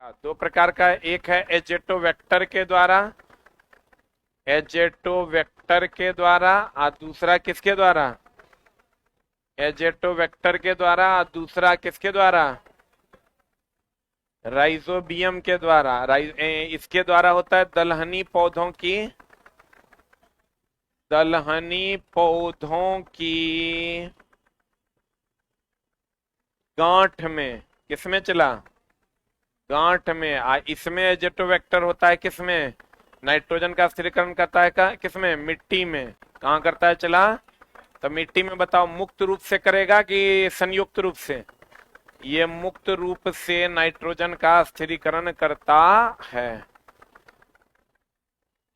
दो प्रकार का, एक है एजेटो वेक्टर के द्वारा, एजेटो वेक्टर के द्वारा, और दूसरा किसके द्वारा? एजेटो वेक्टर के द्वारा, और दूसरा किसके द्वारा? राइजोबियम के द्वारा। इसके द्वारा होता है दलहनी पौधों की, दलहनी पौधों की गांठ में, किसमें चला? गांठ में। इसमें एजेटो वेक्टर होता है किसमें? नाइट्रोजन का स्थिरीकरण करता है का किसमें? मिट्टी में। कहाँ करता है चला? तो मिट्टी में। बताओ मुक्त रूप से करेगा कि संयुक्त रूप से? ये मुक्त रूप से नाइट्रोजन का स्थिरीकरण करता है।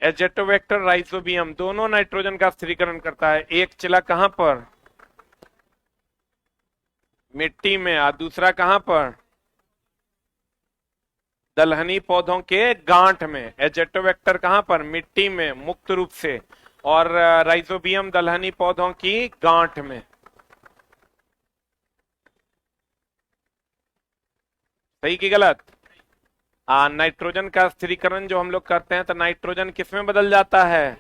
एजेटो वेक्टर, राइजोबियम दोनों नाइट्रोजन का स्थिरीकरण करता है। एक चला कहां पर? मिट्टी में। और दूसरा कहां पर? दलहनी पौधों के गांठ में। एजेटो वेक्टर कहां पर? मिट्टी में मुक्त रूप से, और राइजोबियम दलहनी पौधों की गांठ में। सही कि गलत? नाइट्रोजन का स्थिरीकरण जो हम लोग करते हैं तो नाइट्रोजन किसमें बदल जाता है?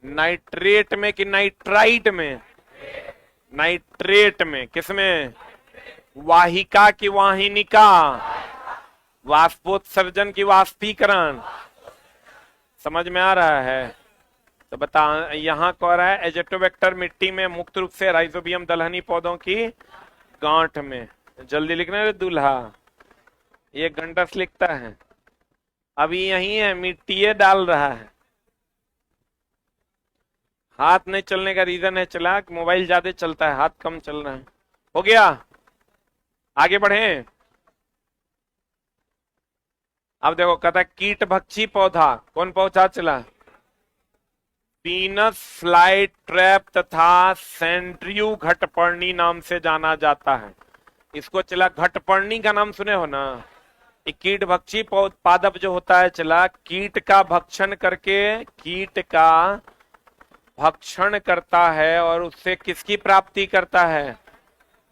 नाइट्रेट में कि नाइट्राइट में? नाइट्रेट में। किसमें? वाहिका की वाहिनिका, वाष्पोत्सर्जन की वाष्पीकरण। समझ में आ रहा है? तो बता, यहां कह रहा है एजेटो वेक्टर मिट्टी में मुक्त रूप से, राइजोबियम दलहनी पौधों की गांठ में। जल्दी लिखना रे दूल्हा, ये गंडस लिखता है, अभी यही है, मिट्टी डाल रहा है। हाथ नहीं चलने का रीजन है चला, मोबाइल ज्यादा चलता है, हाथ कम चल रहा है। हो गया? आगे बढ़े। अब देखो, कहता है कीट भक्षी पौधा। कौन पौधा चला? पीनस फ्लाई ट्रैप तथा सेंट्रियू घटपर्णी नाम से जाना जाता है। इसको चला घटपर्णी का नाम सुने हो ना? कीट भक्षी पादप जो होता है चला, कीट का भक्षण करके, कीट का भक्षण करता है और उससे किसकी प्राप्ति करता है?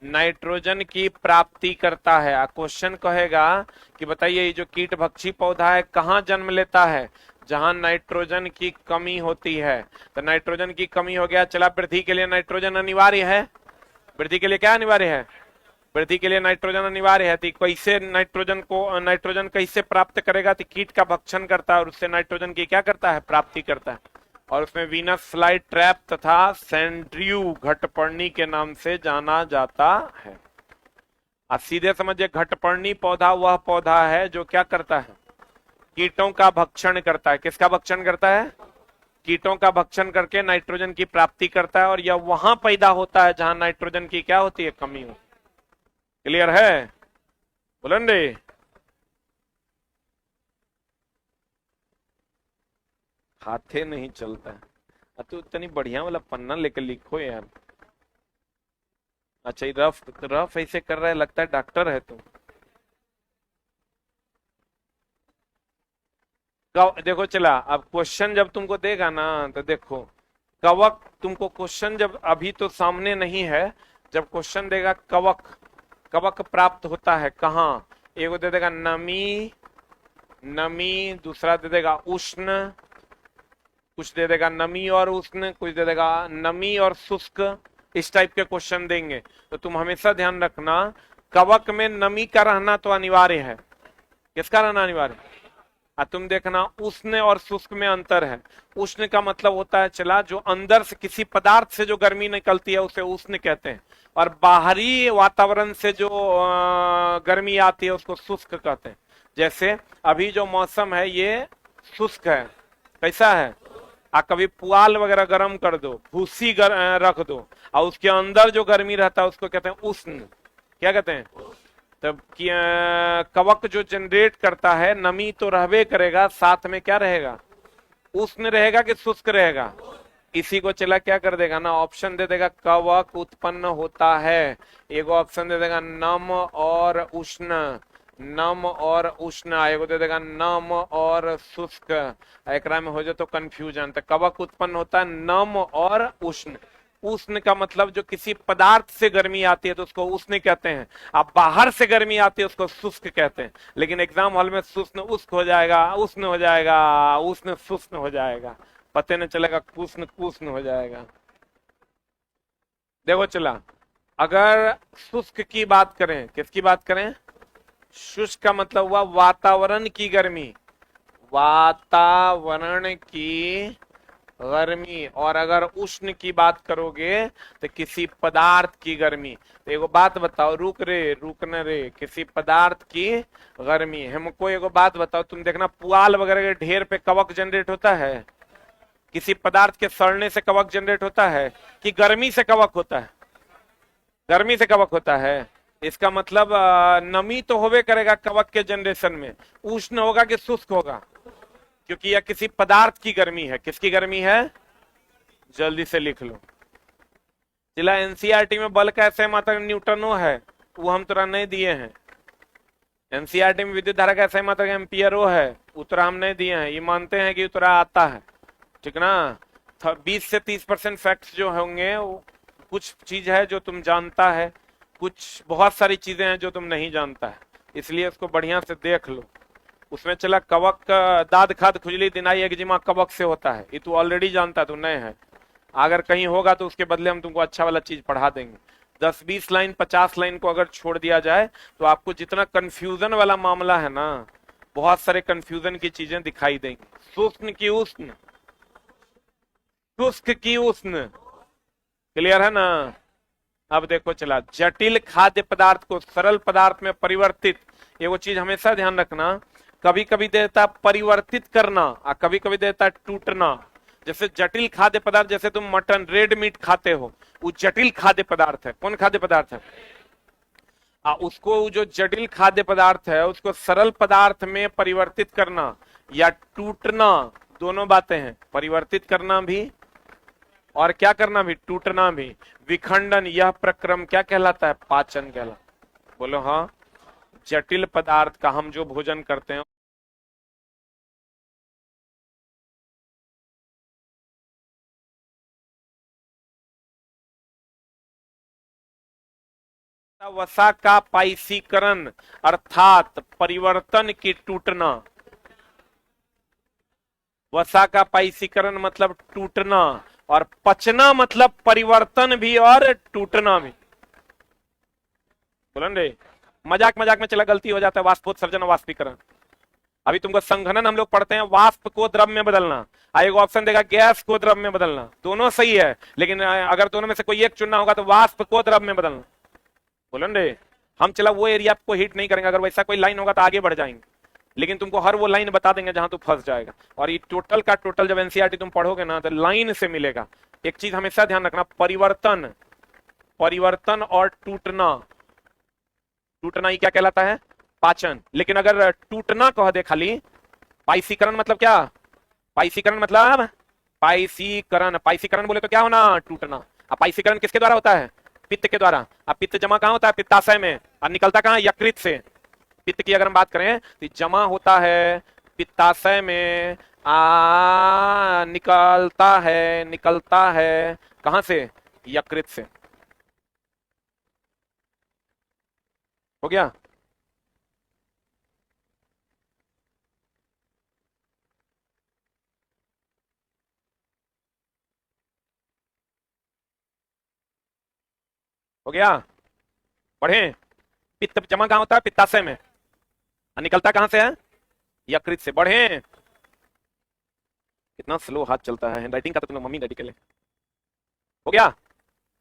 नाइट्रोजन की प्राप्ति करता है। क्वेश्चन कहेगा कि बताइए ये जो कीट भक्षी पौधा है कहाँ जन्म लेता है? जहां नाइट्रोजन की कमी होती है। तो नाइट्रोजन की कमी हो गया चला, वृद्धि के लिए नाइट्रोजन अनिवार्य है। वृद्धि के लिए क्या अनिवार्य है? वृद्धि के लिए नाइट्रोजन अनिवार्य है। तो कैसे नाइट्रोजन कैसे प्राप्त करेगा? तो कीट का भक्षण करता है और उससे नाइट्रोजन की क्या करता है? प्राप्ति करता है। और उसमें वीनस फ्लाई ट्रैप तथा सेंट्रियू घटपर्णी के नाम से जाना जाता है। आप सीधे समझिए, घटपर्णी पौधा वह पौधा है जो क्या करता है? कीटों का भक्षण करता है। किसका भक्षण करता है? कीटों का भक्षण करके नाइट्रोजन की प्राप्ति करता है, और यह वहां पैदा होता है जहां नाइट्रोजन की क्या होती है? कमी होती है। क्लियर है? बोलन रे। हाथे नहीं चलता है। तो इतनी बढ़िया वाला पन्ना लेकर लिखो यार। अच्छा, रफ रफ ऐसे कर रहा है, लगता है डॉक्टर है तुम। देखो चला, अब क्वेश्चन जब तुमको देगा ना तो देखो, कवक तुमको क्वेश्चन जब अभी तो सामने नहीं है, जब क्वेश्चन देगा कवक, कवक प्राप्त होता है कहाँ? एगो दे देगा नमी, नमी, दूसरा दे देगा उष्ण, कुछ दे देगा नमी और उष्ण, कुछ दे देगा नमी और शुष्क। इस टाइप के क्वेश्चन देंगे तो तुम हमेशा ध्यान रखना, कवक में नमी का रहना तो अनिवार्य है। किसका रहना अनिवार्य है? तुम देखना उष्ण और शुष्क में अंतर है। उष्ण का मतलब होता है चला, जो अंदर से किसी पदार्थ से जो गर्मी निकलती है उसे उष्ण कहते हैं, और बाहरी वातावरण से जो गर्मी आती है उसको शुष्क कहते हैं। जैसे अभी जो मौसम है ये शुष्क है। कैसा है? कभी पुआल वगैरह गर्म कर दो, भूसी रख दो, और उसके अंदर जो गर्मी रहता है उसको कहते हैं उष्ण। क्या कहते हैं? तब कवक जो जनरेट करता है, नमी तो रहबे करेगा, साथ में क्या रहेगा? उष्ण रहेगा कि शुष्क रहेगा? इसी को चला क्या कर देगा ना, ऑप्शन दे देगा कवक उत्पन्न होता है। एगो ऑप्शन दे देगा नम और उष्ण, नम और उष्ण। एगो दे देगा नम और शुष्क। एक में हो जाए तो कंफ्यूजन। तो कवक उत्पन्न होता है नम और उष्ण। उष्ण का मतलब जो किसी पदार्थ से गर्मी आती है तो उसको उष्ण कहते हैं, अब बाहर से गर्मी आती है उसको शुष्क कहते हैं। लेकिन एग्जाम हॉल में शुष्ण उष्ण हो जाएगा, उष्ण हो जाएगा, उष्ण शुष्ण हो जाएगा, पता नहीं चलेगा, कुष्ण कुष्ण हो जाएगा। देखो चला, अगर शुष्क की बात करें, किसकी बात करें? शुष्क का मतलब हुआ वातावरण की गर्मी, वातावरण की गर्मी। और अगर उष्ण की बात करोगे तो किसी पदार्थ की गर्मी। तो एगो बात बताओ, रुक रे, रुकना रे, किसी पदार्थ की गर्मी। हमको एगो बात बताओ, तुम देखना पुआल वगैरह के ढेर पे कवक जनरेट होता है? किसी पदार्थ के सड़ने से कवक जनरेट होता है कि गर्मी से कवक होता है? गर्मी से कवक होता है। इसका मतलब नमी तो होवे करेगा कवक के जनरेशन में, उष्ण होगा कि शुष्क होगा? क्योंकि यह किसी पदार्थ की गर्मी है। किसकी गर्मी है? जल्दी से लिख लो। जिला एनसीईआरटी में बल का ऐसे मात्रक न्यूटनो है, वो हम तुरा नहीं दिए हैं। एनसीईआरटी में विद्युत धारा का ऐसे मात्रक एम्पियरो है, उतरा हम नहीं दिए हैं। ये मानते हैं कि उतरा आता है, ठीक ना। 20 से 30% फैक्ट्स जो होंगे वो कुछ चीज है जो तुम जानता है, कुछ बहुत सारी चीजें हैं जो तुम नहीं जानता है, इसलिए उसको बढ़िया से देख लो। उसमें चला कवक का दाद खाद खुजली दिनाई एक्जिमा कवक से होता है, ये तू ऑलरेडी जानता, तू नए है। अगर कहीं होगा तो उसके बदले हम तुमको अच्छा वाला चीज पढ़ा देंगे। 10-20 लाइन 50 लाइन को अगर छोड़ दिया जाए तो आपको जितना कंफ्यूजन वाला मामला है ना, बहुत सारे कंफ्यूजन की चीजें दिखाई देंगी। शुष्क की उष्ण, शुष्क की उष्ण, क्लियर है ना। अब देखो चला, जटिल खाद्य पदार्थ को सरल पदार्थ में परिवर्तित, ये वो चीज हमेशा ध्यान रखना, कभी कभी देता परिवर्तित करना और कभी कभी देता टूटना। जैसे जटिल खाद्य पदार्थ, जैसे तुम मटन रेड मीट खाते हो, वो जटिल खाद्य पदार्थ है। कौन खाद्य पदार्थ है? उसको जो जटिल खाद्य पदार्थ है उसको सरल पदार्थ में परिवर्तित करना या टूटना, दोनों बातें हैं। परिवर्तित करना भी और क्या करना भी, टूटना भी। विखंडन, यह प्रक्रम क्या कहलाता है? पाचन कहलाता। बोलो हाँ। जटिल पदार्थ का हम जो भोजन करते हैं वसा का पाइसीकरण अर्थात परिवर्तन की टूटना। वसा का पाइसीकरण मतलब टूटना, और पचना मतलब परिवर्तन भी और टूटना भी। बोलन रे, मजाक मजाक में चला गलती हो जाता है। वाष्पोत्सर्जन और वाष्पीकरण। अभी तुमको संघनन हम लोग पढ़ते हैं, वाष्प को द्रव में बदलना, एक ऑप्शन देगा गैस को द्रव में बदलना। दोनों सही है, लेकिन अगर दोनों में से कोई एक चुनना होगा तो वाष्प को द्रव में बदलना। बोलन रे, हम चला वो एरिया को हिट नहीं करेंगे, अगर वैसा कोई लाइन होगा तो आगे बढ़ जाएंगे, लेकिन तुमको हर वो लाइन बता देंगे जहां तू फंस जाएगा। और ये टोटल का टोटल जब एनसीईआरटी तुम पढ़ोगे ना तो लाइन से मिलेगा। एक चीज हमेशा ध्यान रखना, परिवर्तन, परिवर्तन और टूटना। टूटना ही क्या कहलाता है? पाचन। लेकिन अगर टूटना कह दे खाली, पाइसीकरण मतलब क्या? पाइसीकरण मतलब पाइसीकरण, पाइसीकरण बोले तो क्या होना? टूटना। अब पाइसीकरण किसके द्वारा होता है? पित्त के द्वारा। अब पित्त जमा कहां होता है? पित्ताशय में, और निकलता कहां? यकृत से। पित्त की अगर हम बात करें तो जमा होता है पित्ताशय में, निकलता है कहां से? यकृत से। हो गया? हो गया? पढ़े। पित्त जमा कहां होता है? पित्ताशय में, और निकलता कहां से है? यकृत से। बढ़े। कितना स्लो हाथ चलता है, हैंडराइटिंग का तो तुम मम्मी डैडी के लिए। हो गया?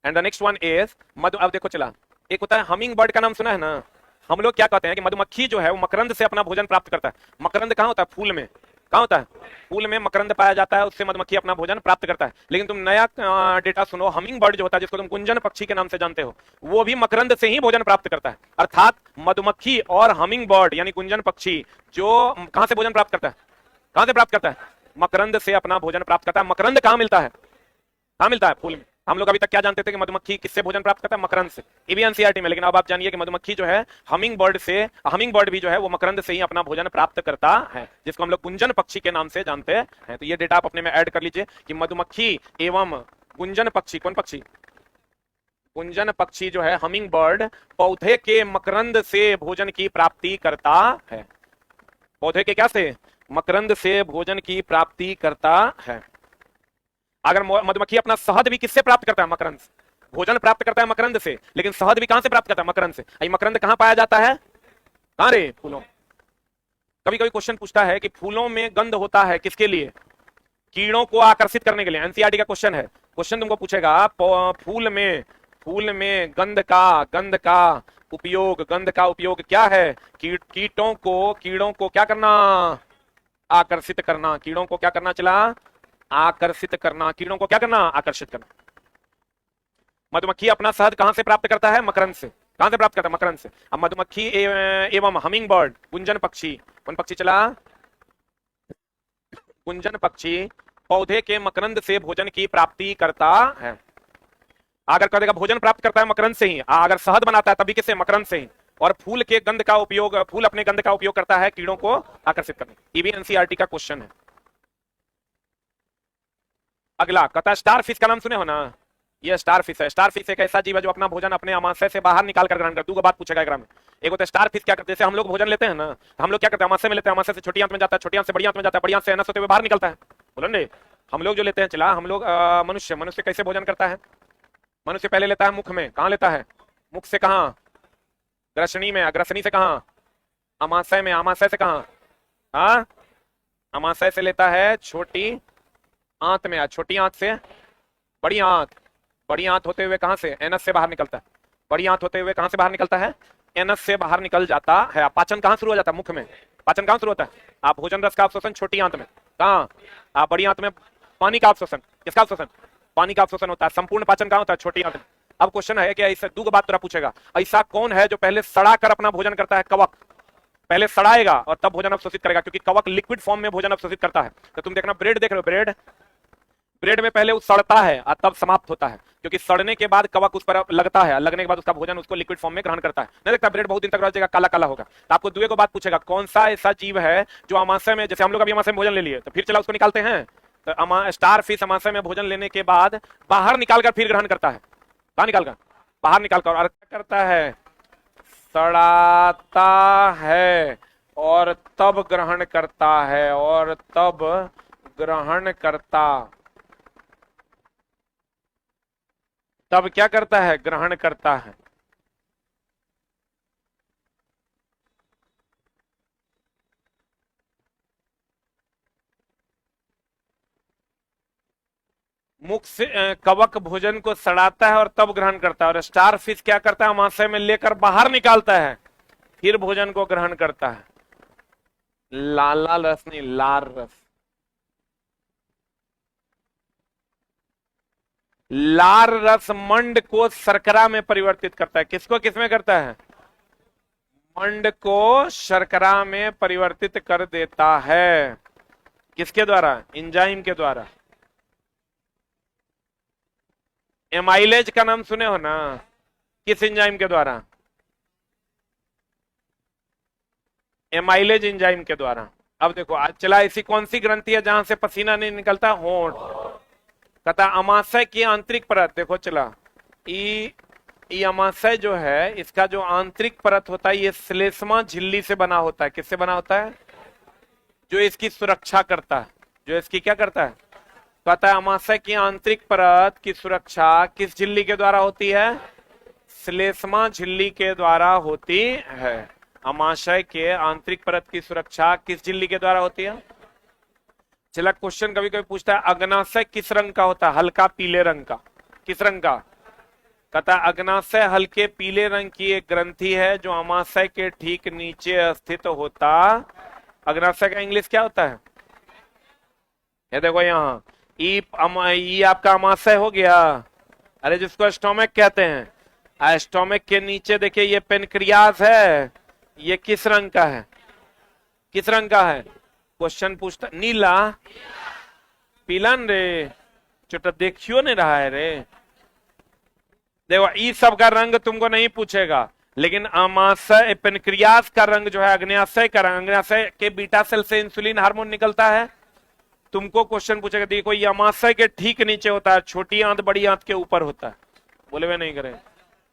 And the next one is Madhu. अब देखो चला, एक होता है हमिंग बर्ड, का नाम सुना है ना। हम लोग क्या कहते हैं कि मधुमक्खी जो है वो मकरंद से अपना भोजन प्राप्त करता है। मकरंद कहां होता है? फूल में। कहां होता है? फूल में मकरंद पाया जाता है, उससे मधुमक्खी अपना भोजन प्राप्त करता है। लेकिन तुम नया डेटा सुनो, हमिंग बर्ड जो होता है, जिसको तुम कुंजन पक्षी के नाम से जानते हो, वो भी मकरंद से ही भोजन प्राप्त करता है। अर्थात मधुमक्खी और हमिंग बर्ड यानी कुंजन पक्षी जो कहां से भोजन प्राप्त करता है? कहां से प्राप्त करता है? मकरंद से अपना भोजन प्राप्त करता है। मकरंद कहां मिलता है? कहां मिलता है? फूल में। हम लोग अभी तक क्या जानते थे कि मधुमक्खी किससे भोजन प्राप्त करता है? मकरंद से। ये भी एनसीईआरटी में, लेकिन अब आप जानिए कि मधुमक्खी जो है हमिंग बर्ड से, हमिंग बर्ड भी जो है वो मकरंद से ही अपना भोजन प्राप्त करता है, जिसको हम लोग कुंजन पक्षी के नाम से जानते हैं। तो ये डेटा आप अपने में ऐड कर लीजिए कि मधुमक्खी एवं गुंजन पक्षी, कौन पक्षी? गुंजन पक्षी जो है, हमिंग बर्ड, पौधे के मकरंद से भोजन की प्राप्ति करता है। पौधे के क्या से? मकरंद से भोजन की प्राप्ति करता है। अगर मधुमक्खी अपना शहद भी किससे प्राप्त करता है? मकरंद से। भोजन प्राप्त करता है मकरंद से, लेकिन शहद भी कहां से प्राप्त करता है? मकरंद से। ये मकरंद कहां पाया जाता है? कहां रे? फूलों। कभी कभी क्वेश्चन पूछता है कि फूलों में गंध होता है किसके लिए? कीड़ों को आकर्षित करने के लिए। एनसीईआरटी का क्वेश्चन है। क्वेश्चन तुमको पूछेगा फूल में गंध का उपयोग क्या है? कीड़ों को क्या करना? आकर्षित करना। कीड़ों को क्या करना? चला आकर्षित करना। कीड़ों को क्या करना? आकर्षित करना। मधुमक्खी अपना शहद कहां से प्राप्त करता है? मकरंद से। कहां से प्राप्त करता है? मकरंद से। अब मधुमक्खी एवं हमिंग बर्ड, गुंजन पक्षी, कौन पक्षी चला? गुंजन पक्षी पौधे के मकरंद से भोजन की प्राप्ति करता है। अगर कहेगा भोजन प्राप्त करता है मकरंद से ही, अगर शहद बनाता है तभी किससे? मकरंद से ही। और फूल के गंध का उपयोग, फूल अपने गंध का उपयोग करता है कीड़ों को आकर्षित करने। ये भी एनसीईआरटी का क्वेश्चन है। अगला कहता है स्टार फिश का नाम सुने हो ना? ये स्टार फिश है। स्टार फिश एक ऐसा जीव है जो अपना भोजन अपने आमाशय से बाहर निकाल कर ग्रहण करता है। दो बात पूछेगा एकरा में। एक होता है स्टार फिश क्या करते हैं, जैसे हम लोग भोजन लेते हैं ना, तो हम लोग क्या करते हैं? आमाशय में लेते हैं, आमाशय से छोटी आंत में जाता है, छोटी आंत से बड़ी आंत में जाता है, बड़ी आंत से अनस होते हुए बाहर निकलता है। बोलो ने, हम लोग जो लेते हैं, चला हम लोग मनुष्य कैसे भोजन करता है? मनुष्य पहले लेता है मुख में। कहां लेता है? मुख से कहां? ग्रसनी में। ग्रसनी से कहां? अमाशय में। अमाशय से कहां? हाँ, अमाशय से लेता है छोटी आंत में। छोटी आंत से बड़ी आंत। बड़ी आंत होते हुए कहां से? एनस से बाहर निकलता है। बड़ी आंत होते हुए कहां से बाहर निकलता है? एनस से बाहर निकल जाता है। पाचन कहां शुरू हो जाता है? मुख में। पाचन कहां शुरू होता है? आप भोजन रस का अवशोषण छोटी आंत में। कहां? आप बड़ी आंत में पानी का अवशोषण। किसका अवशोषण? पानी का अवशोषण होता है। संपूर्ण पाचन कहां होता है? छोटी आंत में। अब क्वेश्चन है कि ऐसा दो बात तुरा पूछेगा, ऐसा कौन है जो पहले सड़ा कर अपना भोजन करता है? कवक। पहले सड़ाएगा और तब भोजन अवशोषित करेगा, क्योंकि कवक लिक्विड फॉर्म में भोजन अवशोषित करता है। तो तुम देखना ब्रेड देख रहे हो, ब्रेड में पहले वो सड़ता है और तब समाप्त होता है, क्योंकि सड़ने के बाद कवक उस पर लगता है, लगने के बाद उसका भोजन उसको लिक्विड फॉर्म में ग्रहण करता है। नहीं देखता ब्रेड बहुत दिन तक रह जाएगा, काला काला होगा। तो आपको दुए को बात पूछेगा, कौन सा ऐसा जीव है जो अमाशय में, जैसे हम लोग अभी अमाशय में भोजन ले लिए तो फिर चला उसको निकालते हैं, तो स्टार फिश अमाशय में भोजन लेने के बाद बाहर निकालकर फिर ग्रहण करता है। कहां निकालकर? बाहर निकालकर। और क्या करता है? सड़ाता है और तब ग्रहण करता है। और तब ग्रहण करता, तब क्या करता है? ग्रहण करता है। मुख से कवक भोजन को सड़ाता है और तब ग्रहण करता है, और स्टार फिश क्या करता है? अमाशय में लेकर बाहर निकालता है, फिर भोजन को ग्रहण करता है। लाल रस नहीं, लार रस। लार रस मंड को शर्करा में परिवर्तित करता है। किसको किसमें करता है? मंड को शर्करा में परिवर्तित कर देता है। किसके द्वारा? एंजाइम के द्वारा। एमाइलेज का नाम सुने हो ना? किस एंजाइम के द्वारा? एमाइलेज एंजाइम के द्वारा। अब देखो आज चला, ऐसी कौन सी ग्रंथि है जहां से पसीना नहीं निकलता? होंठ। कहता अमाशय की आंतरिक परत, देखो चला, ये अमाशय जो है, इसका जो आंतरिक परत होता है ये श्लेष्मा झिल्ली से बना होता है। किससे बना होता है? जो इसकी सुरक्षा करता है। जो इसकी क्या करता है? कहता है अमाशय की आंतरिक परत की सुरक्षा किस झिल्ली के द्वारा होती है? श्लेष्मा झिल्ली के द्वारा होती है। अमाशय के आंतरिक परत की सुरक्षा किस झिल्ली के द्वारा होती है? चला क्वेश्चन कभी कभी पूछता है अग्नाशय किस रंग का होता है? हल्का पीले रंग का। किस रंग का? कहता है अग्नाशय हल्के पीले रंग की एक ग्रंथि है जो अमाशय के ठीक नीचे स्थित होता। अग्नाशय का इंग्लिश क्या होता है? ये देखो यहाँ ई आपका अमाशय हो गया, अरे जिसको स्टोमक कहते हैं। स्टोमक के नीचे देखिए ये पेनक्रियास है। ये किस रंग का है? किस रंग का है? क्वेश्चन पूछता नीला पीलन रे, चोटा देखियो नहीं रहा है रे। देखो ई सब का रंग तुमको नहीं पूछेगा, लेकिन अमाशय पेनक्रियास का रंग जो है, अग्न्याशय का रंग, अग्न्याशय के बीटा सेल से इंसुलिन हार्मोन निकलता है। तुमको क्वेश्चन पूछेगा, देखो ये अमाशय के ठीक नीचे होता है, छोटी आंत बड़ी आंत के ऊपर होता है। बोले वे नहीं करें।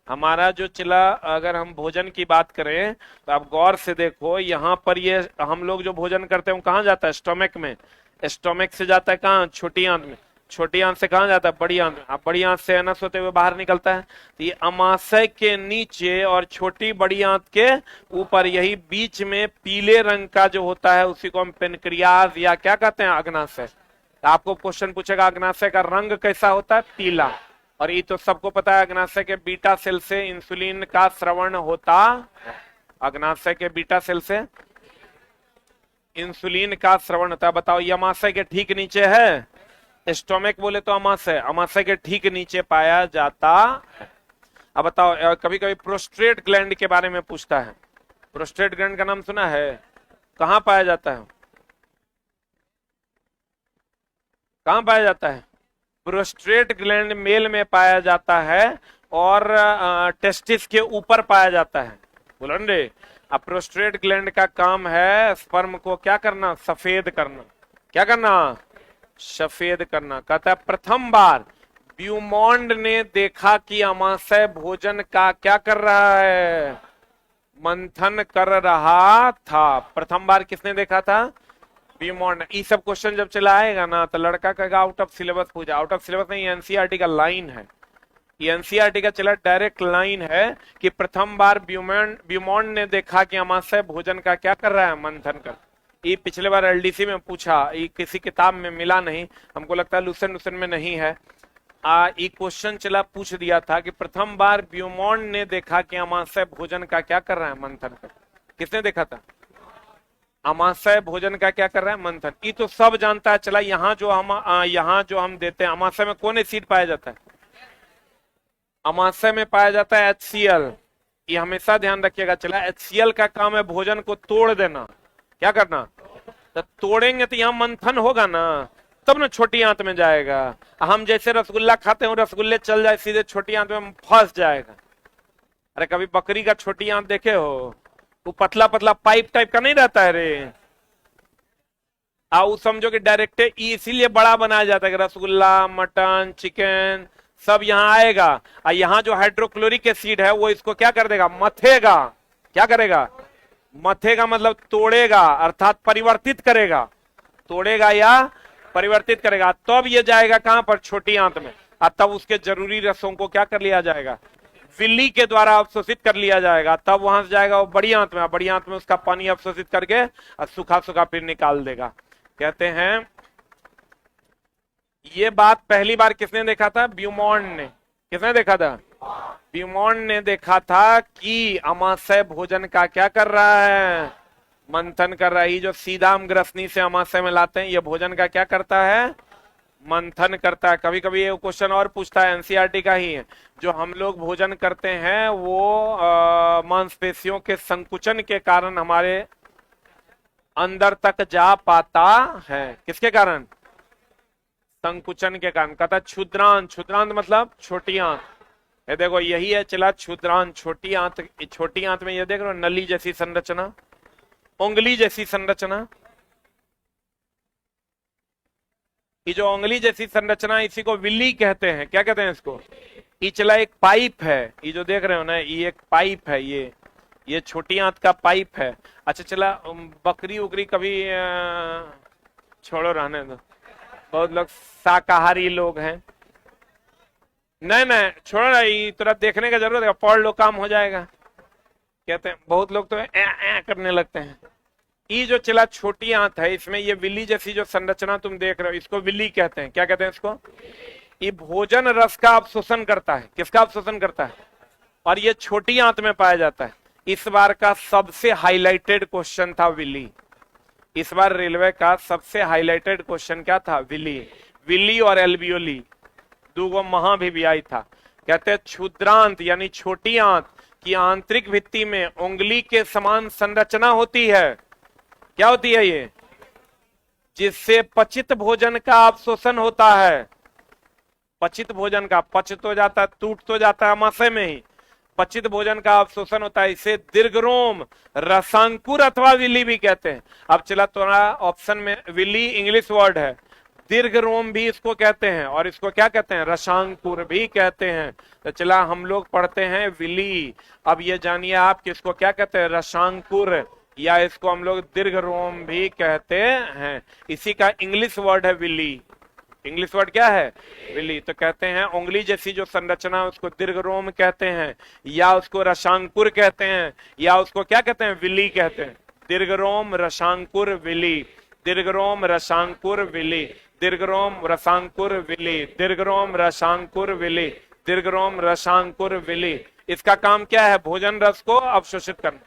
हमारा जो चिला, अगर हम भोजन की बात करें तो आप गौर से देखो, यहाँ पर ये हम लोग जो भोजन करते हैं वो कहाँ जाता है? स्टोमक में। स्टोमक से जाता है कहाँ? छोटी आंत में। छोटी आंत से कहाँ जाता है? बड़ी आंत में। अब बड़ी आंत से अनस होते हुए बाहर निकलता है। तो ये अमाशय के नीचे और छोटी बड़ी आंत के ऊपर, यही बीच में पीले रंग का जो होता है उसी को हम पेनक्रियाज या क्या कहते हैं? अग्नाशय। तो आपको क्वेश्चन पूछेगा अग्नाशय का रंग कैसा होता है? पीला। और ये तो सबको पता है, अग्नाशय के बीटा सेल से इंसुलिन का स्रवण होता है। अग्नाशय के बीटा सेल से इंसुलिन का स्रवण होता है। बताओ, ये अमाशय के ठीक नीचे है। स्टोमक बोले तो अमाशय, अमाशय के ठीक नीचे पाया जाता है। अब बताओ, कभी कभी प्रोस्टेट ग्लैंड के बारे में पूछता है। प्रोस्टेट ग्लैंड का नाम सुना है? कहाँ पाया जाता है? कहाँ पाया जाता है? प्रोस्टेट ग्लैंड मेल में पाया जाता है और टेस्टिस के ऊपर पाया जाता है। बोलो रे। अब प्रोस्टेट ग्लैंड का काम है स्पर्म को क्या करना? सफेद करना। क्या करना? सफेद करना। कहता है प्रथम बार ब्यूमॉन्ड ने देखा कि अमाशय भोजन का क्या कर रहा है? मंथन कर रहा था। प्रथम बार किसने देखा था? ब्यूमॉन्ड। ये सब क्वेश्चन जब चला आएगा ना तो लड़का कहेगा आउट ऑफ सिलेबस पूछा। आउट ऑफ सिलेबस नहीं, एनसीईआरटी का लाइन है। ये एनसीईआरटी का चला डायरेक्ट लाइन है कि प्रथम बार ब्यूमॉन्ड ने देखा कि अमाशय भोजन का क्या कर रहा है? मंथन कर। ये पिछले बार एलडीसी में पूछा, ये किसी किताब में मिला नहीं, हमको लगता है लुसेंट में नहीं है। ये क्वेश्चन चला पूछ दिया था कि प्रथम बार ब्यूमॉन्ड ने देखा कि अमाशय भोजन का क्या कर रहा है? मंथन कर। किसने देखा था? अमाशय भोजन का क्या कर रहा है? मंथन। ये तो सब जानता है। चला यहाँ जो हम देते हैं, अमाशय में कौन एसिड पाया जाता है? अमाशय में पाया जाता है HCl। ये हमेशा ध्यान रखिएगा। चला HCl का काम है भोजन को तोड़ देना। क्या करना? तो तोड़ेंगे तो यहाँ मंथन होगा ना, तब ना छोटी आंत में जाएगा। हम जैसे रसगुल्ला खाते हैं, रसगुल्ले चल जाए सीधे छोटी आंत में फंस जाएगा। अरे कभी बकरी का छोटी आंत देखे हो? वो पतला पतला पाइप टाइप का नहीं रहता है रे। आओ समझो कि डायरेक्ट इसीलिए बड़ा बनाया जाता है कि रसगुल्ला, मटन, चिकन सब यहाँ आएगा। और यहाँ जो हाइड्रोक्लोरिक एसिड है वो इसको क्या कर देगा? मथेगा। क्या करेगा? मथेगा मतलब तोड़ेगा, अर्थात परिवर्तित करेगा। तोड़ेगा या परिवर्तित करेगा। तब ये जाएगा कहां पर? छोटी आंत में। और तब उसके जरूरी रसों को क्या कर लिया जाएगा? विल्ली के द्वारा अवशोषित कर लिया जाएगा। तब वहां से जाएगा वो बड़ी आंत में। बड़ी आंत में उसका पानी अवशोषित करके और सूखा सूखा फिर निकाल देगा। कहते हैं ये बात पहली बार किसने देखा था? ब्यूमॉन्ड ने। किसने देखा था? ब्यूमॉन्ड ने देखा था कि अमाशय भोजन का क्या कर रहा है? मंथन कर रहा है। जो सीधा हम ग्रसनी से अमाशय में लाते हैं, ये भोजन का क्या करता है? मंथन करता है। कभी कभी ये क्वेश्चन और पूछता है, एनसीईआरटी का ही है। जो हम लोग भोजन करते हैं वो मांसपेशियों के संकुचन के कारण हमारे अंदर तक जा पाता है। किसके कारण? संकुचन के कारण। कहता क्षुद्रांत। क्षुद्रांत मतलब छोटी आंत। ये देखो यही है चला क्षुद्रांत, छोटी आंत। छोटी आंत में ये देख रहे हो नली जैसी संरचना, उंगली जैसी संरचना। ये जो उंगली जैसी संरचना इसी को विल्ली कहते हैं। क्या कहते हैं इसको? ये चला एक पाइप है। ये जो देख रहे हो ना, ये एक पाइप है। ये छोटी आंत का पाइप है। अच्छा चला बकरी उकरी कभी छोड़ो, रहने दो। बहुत लोग शाकाहारी लोग हैं। नहीं छोड़ो ना, ये तुरंत देखने का जरूरत है, पढ़ लो काम हो जाएगा। कहते हैं बहुत लोग तो करने लगते हैं। ये जो चला छोटी आंत है, इसमें ये विल्ली जैसी जो संरचना तुम देख रहे हो, इसको विल्ली कहते हैं। क्या कहते हैं इसको? ये भोजन रस का अवशोषण करता है। किसका अवशोषण करता है? और ये छोटी आंत में पाया जाता है। इस बार का सबसे हाईलाइटेड क्वेश्चन था विल्ली। इस बार रेलवे का सबसे हाईलाइटेड क्वेश्चन क्या था? विल्ली। विल्ली और एल्वियोली दो महाभिव्याई था। कहते हैं क्षुद्रांत यानी छोटी आंत की आंतरिक भित्ति में उंगली के समान संरचना होती है। क्या होती है ये? जिससे पचित भोजन का अवशोषण होता है। पचित भोजन का पच तो जाता है, टूट तो जाता है अमाशय में ही, पचित भोजन का अवशोषण होता है, इसे दीर्घरोम रसांकुर अथवा विली भी कहते हैं। अब चला थोड़ा ऑप्शन में, विली इंग्लिश वर्ड है, दीर्घरोम भी इसको कहते हैं, और इसको क्या कहते हैं, रसांकुर भी कहते हैं। तो चला हम लोग पढ़ते हैं विली। अब ये जानिए आप कि इसको क्या कहते हैं, रसांकुर, या इसको हम लोग दीर्घरोम भी कहते हैं। इसी का इंग्लिश वर्ड है विली। इंग्लिश वर्ड क्या है, विली। तो कहते हैं उंगली जैसी जो संरचना है उसको दीर्घरोम कहते हैं, या उसको रसांकुर कहते हैं, या उसको क्या कहते हैं, विली कहते हैं। दीर्घरोम रसांकुर विली, दीर्घरोम रसांकुर विली, दीर्घरोम रसांकुर विली, दीर्घरोम रसांकुर विली, दीर्घरोम रसांकुर विली। इसका काम क्या है, भोजन रस को अवशोषित करना।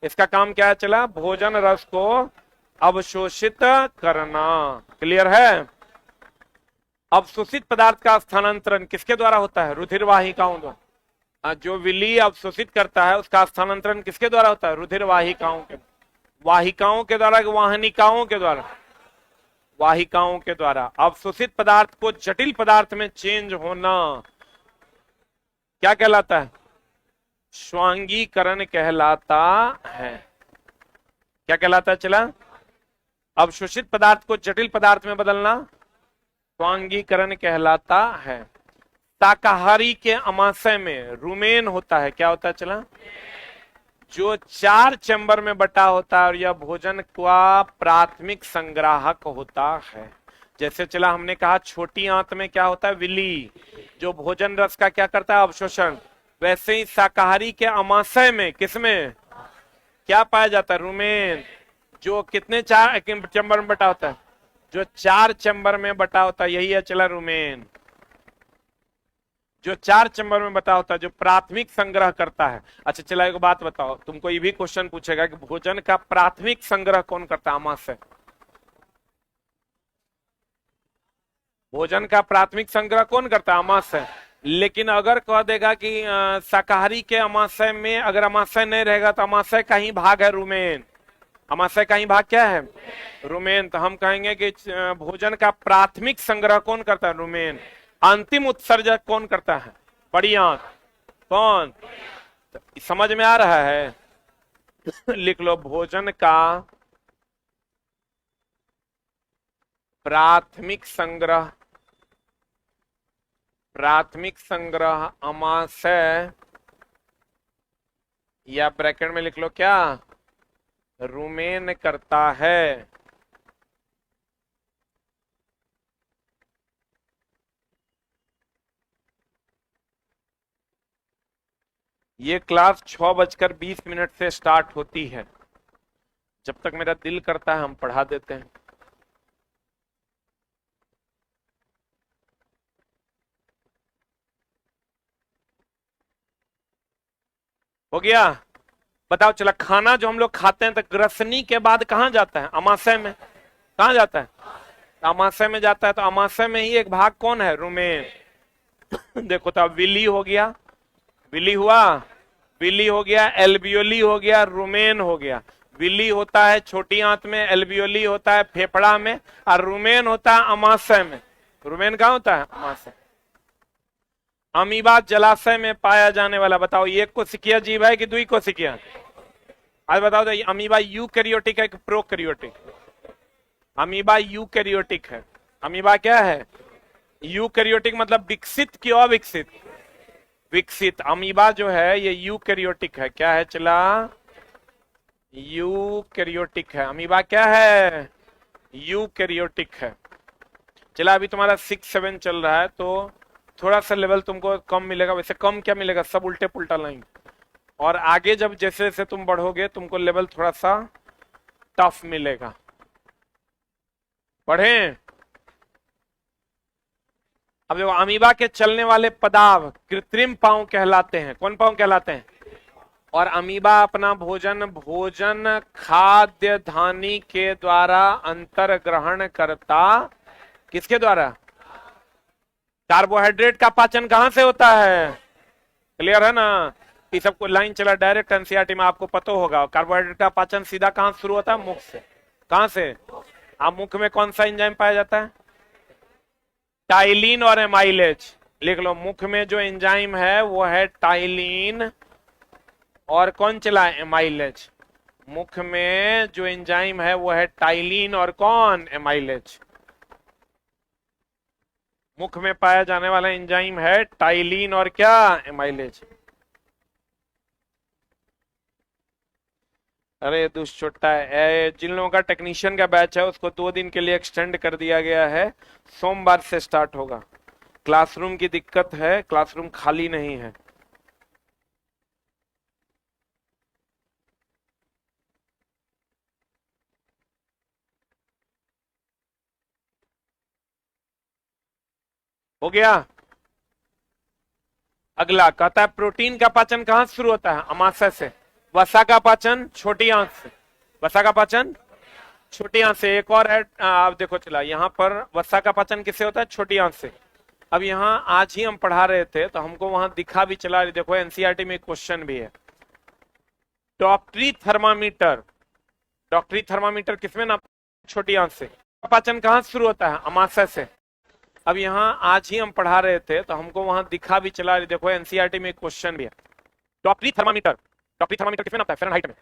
इसका काम क्या है, चला, भोजन रस को अवशोषित करना। क्लियर है। अवशोषित पदार्थ का स्थानांतरण किसके द्वारा होता है, रुधिर वाहिकाओं द्वारा। जो विली अवशोषित करता है उसका स्थानांतरण किसके द्वारा होता है, रुधिर वाहिकाओं के, वाहिकाओं के द्वारा, वाहनिकाओं के द्वारा, वाहिकाओं के द्वारा। अवशोषित पदार्थ को जटिल पदार्थ में चेंज होना क्या कहलाता है, स्वांगीकरण कहलाता है। क्या कहलाता है, चला, अवशोषित पदार्थ को जटिल पदार्थ में बदलना स्वांगीकरण कहलाता है। शाकाहारी के अमाशय में रुमेन होता है, क्या होता है, चला, जो 4 चैम्बर में बटा होता है, और यह भोजन का प्राथमिक संग्राहक होता है। जैसे चला हमने कहा छोटी आंत में क्या होता है, विली, जो भोजन रस का क्या करता है, अवशोषण। वैसे ही शाकाहारी के अमाशय में किसमें क्या पाया जाता है, रुमेन, जो कितने 4 चैम्बर में बटा होता है, जो 4 चैम्बर में बटा होता है, यही है चला रुमेन, जो 4 चैम्बर में बटा होता है, जो प्राथमिक संग्रह करता है। अच्छा चला एक बात बताओ, तुमको ये भी क्वेश्चन पूछेगा कि भोजन का प्राथमिक संग्रह कौन करता है, अमाशय। भोजन का प्राथमिक संग्रह कौन करता है, अमाशय। लेकिन अगर कह देगा कि शाकाहारी के अमाशय में अगर अमाशय नहीं रहेगा तो अमाशय का ही भाग है रुमेन, अमाशय का ही भाग क्या है, रुमेन। तो हम कहेंगे कि भोजन का प्राथमिक संग्रह कौन करता है, रुमेन। अंतिम उत्सर्जक कौन करता है, बड़ी आंत, कौन। तो समझ में आ रहा है। लिख लो, भोजन का प्राथमिक संग्रह, प्राथमिक संग्रह अमाशय, या ब्रैकेट में लिख लो क्या, रुमेन करता है। ये क्लास 6:20 से स्टार्ट होती है। जब तक मेरा दिल करता है हम पढ़ा देते हैं। हो गया। बताओ चला, खाना जो हम लोग खाते हैं तो ग्रसनी के बाद कहां जाता है, अमाशय में। कहां जाता है, अमाशय में जाता है। तो अमाशय में ही एक भाग कौन है, रुमेन। देखो तो अब विली हो गया, विली हुआ, विली हो गया, एल्बियोली हो गया, रुमेन हो गया। विली होता है छोटी आंत में, एल्बियोली होता है फेफड़ा में, और रुमेन होता है अमाशय में। रुमेन कहाँ होता है, अमाशय। अमीबा जलाशय में पाया जाने वाला, बताओ ये कोशिकीय जीव है कि द्विकोशिकीय। आज बताओ तो अमीबा यूकैरियोटिक है कि प्रोकैरियोटिक। अमीबा यूकैरियोटिक है। अमीबा क्या है, यूकैरियोटिक मतलब विकसित कि अविकसित, विकसित। अमीबा जो है ये यूकैरियोटिक है। क्या है चला, यूकैरियोटिक है। अमीबा क्या है, यूकैरियोटिक है। चला अभी तुम्हारा 6-7 चल रहा है तो थोड़ा सा लेवल तुमको कम मिलेगा। वैसे कम क्या मिलेगा, सब उल्टे पुल्टा लाइन। और आगे जब जैसे जैसे तुम बढ़ोगे तुमको लेवल थोड़ा सा टफ मिलेगा। पढ़ें। अब देखो, अमीबा के चलने वाले पदार्थ कृत्रिम पांव कहलाते हैं। कौन पांव कहलाते हैं। और अमीबा अपना भोजन खाद्य धानी के द्वारा अंतर ग्रहण करता, किसके द्वारा, कार्बोहाइड्रेट का पाचन कहां से होता है। क्लियर है ना। ये सबको लाइन चला डायरेक्ट एनसीईआरटी में, आपको पता होगा। कार्बोहाइड्रेट का पाचन सीधा कहां शुरू होता है, मुख से। कहां से, आप मुख में कौन सा एंजाइम पाया जाता है, टाइलिन और एमाइलेज। लिख लो, मुख में जो एंजाइम है वो है टाइलिन और कौन चला? एमाइलेज। मुख में जो एंजाइम है वो है टाइलिन और कौन? एमाइलेज। मुख में पाया जाने वाला एंजाइम है टाइलिन और क्या? एमाइलेज। अरे दुष्चोटा है, जिन लोगों का टेक्नीशियन का बैच है उसको 2 दिन के लिए एक्सटेंड कर दिया गया है, सोमवार से स्टार्ट होगा। क्लासरूम की दिक्कत है, क्लासरूम खाली नहीं है। हो गया। अगला कहता है प्रोटीन का पाचन कहां से शुरू होता है? अमाशय से। वसा का पाचन छोटी आंत से। वसा का पाचन छोटी आंत से। एक और है, आप देखो चला यहाँ पर वसा का पाचन किससे होता है? छोटी आंत से। अब यहाँ आज ही हम पढ़ा रहे थे तो हमको वहां दिखा भी चला, देखो एनसीईआरटी में क्वेश्चन भी है। डॉक्टरी थर्मामीटर, डॉक्टरी थर्मामीटर किसमें नापता? छोटी आंत से। पाचन कहां से शुरू होता है? अमाशय से। अब यहाँ आज ही हम पढ़ा रहे थे तो हमको वहां दिखा भी चला, देखो एनसीईआरटी में क्वेश्चन भी है। डॉक्टरी थर्मामीटर, डॉक्टरी थर्मामीटर किसमें नापता है? फ़ारेनहाइट में।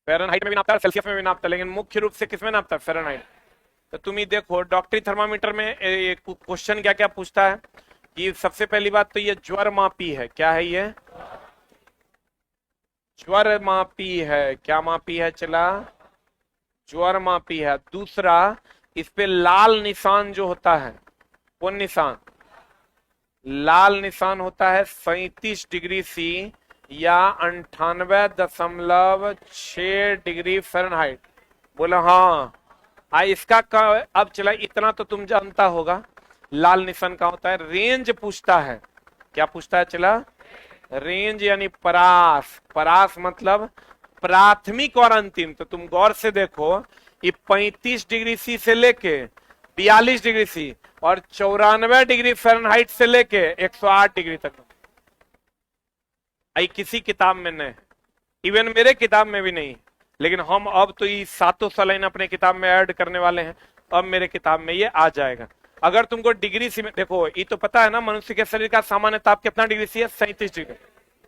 फ़ारेनहाइट में भी नापता है, सेल्सियस में भी नापता है, लेकिन मुख्य रूप से किसमें नापता है? फ़ारेनहाइट। तो तुम ही देखो डॉक्टरी थर्मामीटर में क्वेश्चन क्या क्या पूछता है कि सबसे पहली बात तो ये ज्वर मापी है। क्या है ये? ज्वर मापी है। क्या मापी है चला? ज्वर मापी है। दूसरा, इस पे लाल निशान जो होता है, कौन निशान? लाल निशान होता है 37 डिग्री C या 98.6 डिग्री फ़ारेनहाइट। बोला हाँ। इसका अब चला, इतना तो तुम जानता होगा लाल निशान का होता है। रेंज पूछता है। क्या पूछता है चला? रेंज यानी परास। परास मतलब प्राथमिक और अंतिम। तो तुम गौर से देखो, ये 35 डिग्री C से लेके 42 डिग्री C और 94 डिग्री फ़ारेनहाइट से लेके 108 डिग्री तक। आई किसी किताब में नहीं, इवन मेरे किताब में भी नहीं, लेकिन हम अब तो ये 7 सालाइन अपने किताब में ऐड करने वाले हैं। अब मेरे किताब में ये आ जाएगा। अगर तुमको डिग्री सी में देखो, ये तो पता है ना मनुष्य के शरीर का सामान्य ताप कितना डिग्री C है? 37 डिग्री।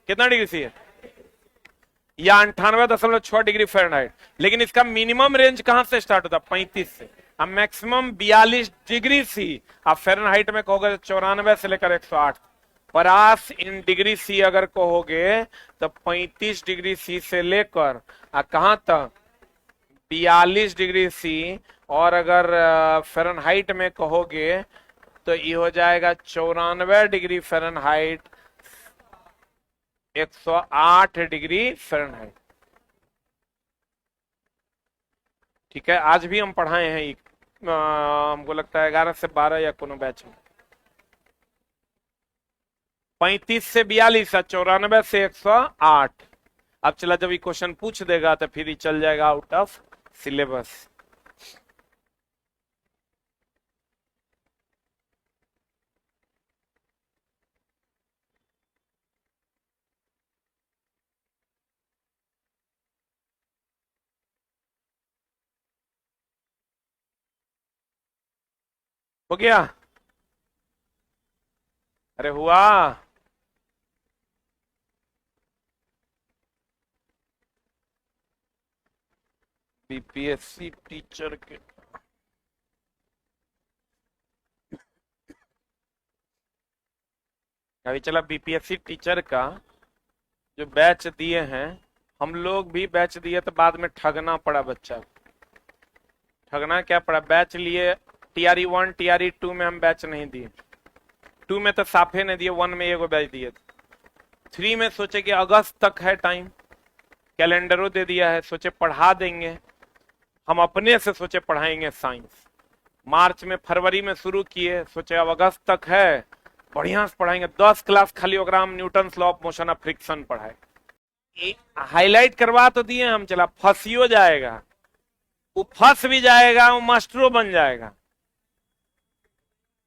कितना डिग्री C है? या 98.6 डिग्री फ़ारेनहाइट। लेकिन इसका मिनिमम रेंज कहां से स्टार्ट होता है? 35 से। अब मैक्सिमम 42 डिग्री C। आप फ़ारेनहाइट में कहोगे 94 से लेकर 108। परास इन डिग्री C अगर कहोगे तो 35 डिग्री C से लेकर कहां तक? 42 डिग्री C। और अगर फ़ारेनहाइट में कहोगे तो ये हो जाएगा 94 डिग्री फ़ारेनहाइट, 108 डिग्री फ़ारेनहाइट। ठीक है, आज भी हम पढ़ाए हैं हमको लगता है 11 से 12 या कोनो बैच में। 35 से 42, 94 से 108। अब चला, जब ये क्वेश्चन पूछ देगा तो फिर ही चल जाएगा आउट ऑफ सिलेबस। हो गया? अरे हुआ। बीपीएससी टीचर के अभी चला, बीपीएससी टीचर का जो बैच दिए हैं, हम लोग भी बैच दिए तो बाद में ठगना पड़ा बच्चा। ठगना क्या पड़ा? बैच लिए टीआरई 1 टीआरई 2 में हम बैच नहीं दिए। 2 में तो साफे नहीं दिए, 1 में एगो बैच दिए। 3 में सोचे कि अगस्त तक है टाइम, कैलेंडरों दे दिया है, सोचे पढ़ा देंगे। हम अपने से सोचे पढ़ाएंगे साइंस। मार्च में फरवरी में शुरू किए, सोचे अब अगस्त तक है, बढ़िया से पढ़ाएंगे। 10 क्लास खाली ओग्राम Newton law of motion of friction पढ़ाए। हाईलाइट करवा तो दिए हम, चला फंसियो जाएगा, वो फंस भी जाएगा, वो मास्टरों बन जाएगा।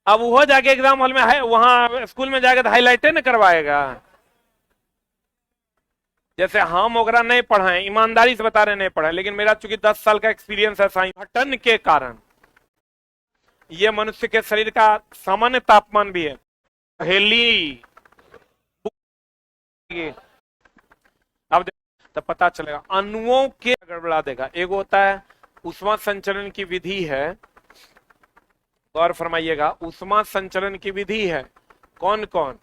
अब वो जाके एग्जाम हॉल में है, वहां स्कूल में जाकर हाईलाइटे न करवाएगा। जैसे हम ओकरा नहीं पढ़ाए, ईमानदारी से बता रहे नहीं पढ़ाए, लेकिन मेरा चूंकि 10 साल का एक्सपीरियंस है साइंस, घटन के कारण ये मनुष्य के शरीर का सामान्य तापमान भी है। पहली अब तो पता चलेगा अणुओं के गड़बड़ा देगा। एक होता है ऊष्मा संचरण की विधि है, गौर फरमाइएगा, ऊष्मा संचरण की विधि है कौन कौन?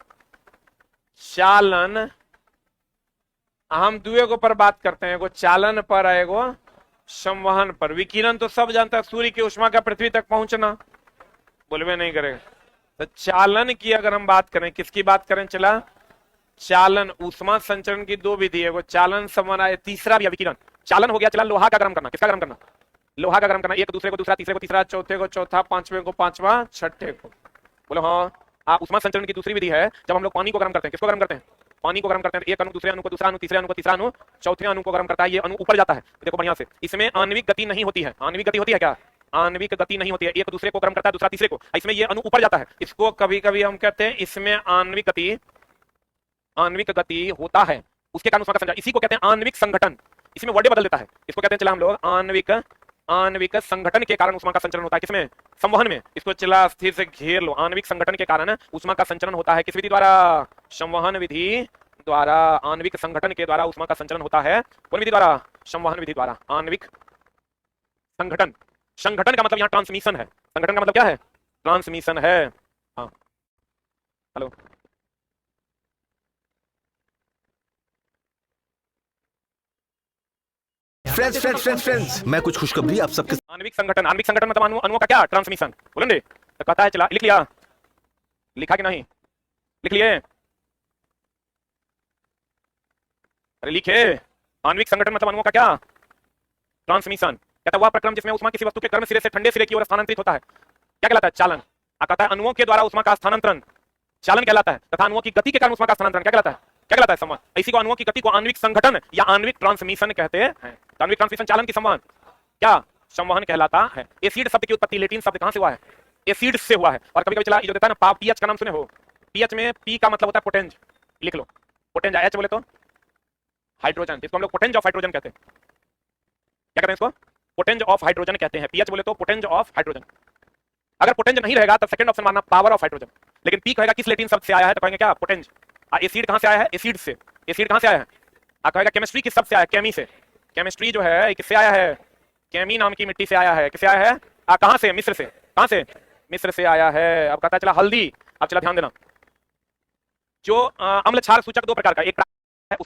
चालन, हम दुए को पर बात करते हैं, एगो चालन पर है, एगो संवहन पर। विकिरण तो सब जानता है, सूर्य की ऊष्मा का पृथ्वी तक पहुंचना, बोलवे नहीं करेगा। तो चालन की अगर हम बात करें, किसकी बात करें? चला चालन, ऊष्मा संचरण की दो विधि है, वो चालन संवहन, तीसरा भी विकिरण। चालन हो गया, चला लोहा का गर्म करना, किसका गर्म करना? लोहा का गर्म करना, एक दूसरे को दूसरा, तीसरे को तीसरा, चौथे को चौथा, पांचवें को पांचवा, छठे को। बोलो हाँ। ऊष्मा संचरण की दूसरी विधि है जब हम लोग पानी को गर्म करते हैं। किसको गर्म करते हैं? पानी को गर्म करते हैं। एक अणु दूसरे अणु को, दूसरा अणु तीसरे अणु को, तीसरा अणु चौथे अणु को गर्म करता है, ये अणु ऊपर जाता है। देखो बढ़िया से, इसमें आणविक गति नहीं होती है। आणविक गति होती है क्या? आणविक गति नहीं होती है। एक दूसरे को गर्म करता है, दूसरा तीसरे को, इसमें ये अणु ऊपर जाता है। इसको कभी कभी हम कहते हैं इसमें आणविक गति होता है, उसके कारण ऊष्मा का संचरण, इसी को कहते हैं आणविक संघटन। इसमें वर्डे बदल देता है, इसको कहते हैं चला हम लोग आणविक संघटन के कारण ऊष्मा का संचरण होता है। किसमें? संवहन में। इसको चला स्थिर से घेर लो, आणविक संघटन के कारण ऊष्मा का संचरण होता है। किस विधि द्वारा? संवहन विधि द्वारा। आणविक संघटन के द्वारा ऊष्मा का संचरण होता है। कौन विधि द्वारा? संवहन विधि द्वारा। आणविक संघटन, संघटन का मतलब यहाँ ट्रांसमिशन है। संघटन का मतलब क्या है? ट्रांसमिशन है। हाँ, हेलो, फ्रेंड्स, मैं कुछ खुशखबरी आप सबके। आणविक संगठन, आणविक संगठन मतलब अणुओं का क्या? ट्रांसमिशन। बोलेंगे तो कहता है, चला लिख लिया, लिखा कि नहीं? लिख लिए? अरे लिखे। आणविक संगठन मतलब अणुओं का क्या? ट्रांसमिशन। कहता है वह प्रक्रम जिसमें ऊष्मा किसी वस्तु के गर्म सिरे से ठंडे सिरे की ओर स्थानांतरित होता है, क्या कहलाता है? चालन। कहता है अणुओं के द्वारा ऊष्मा का स्थानांतरण चालन कहलाता है, तथा अणुओं की गति के कारण ऊष्मा का स्थानांतरण क्या कहलाता है? क्या कहलाता है? संवहन। इसी को अणुओं की गति को आणविक संगठन या आणविक ट्रांसमिशन कहते हैं। आणविक ट्रांसमिशन चालन की संवहन क्या? संवहन कहलाता है। एसिड शब्द की उत्पत्ति लैटिन शब्द कहां से हुआ है? एसिड से हुआ है। और कभी कभी चला जो देता है ना पीएच का नाम सुने हो? पीएच में पी का मतलब होता है पोटेंज, लिख लो पोटेंज। एच बोले तो हाइड्रोजन, इसको हम लोग पोटेंज ऑफ हाइड्रोजन कहते हैं। क्या कहते हैं इसको? पोटेंज ऑफ हाइड्रोजन कहते हैं। पीएच बोले तो पोटेंज ऑफ हाइड्रोजन। अगर पोटेंज नहीं रहेगा तो सेकंड ऑप्शन मानना पावर ऑफ हाइड्रोजन। लेकिन पी कहेगा किस लैटिन शब्द से आया है तो कहेंगे क्या? पोटेंज। एसिड कहां से आया है? एसिड से। एसिड कहां से आया है? कहेगा केमिस्ट्री किस शब्द से आया है? केमी से। केमिस्ट्री जो है किससे आया है? केमी नाम की मिट्टी से आया है। किससे आया है? कहां से? मिस्र से। कहां से? मिस्र से आया है। अब कहता है चला हल्दी। अब चला ध्यान देना, जो अम्ल क्षार सूचक दो प्रकार का, एक है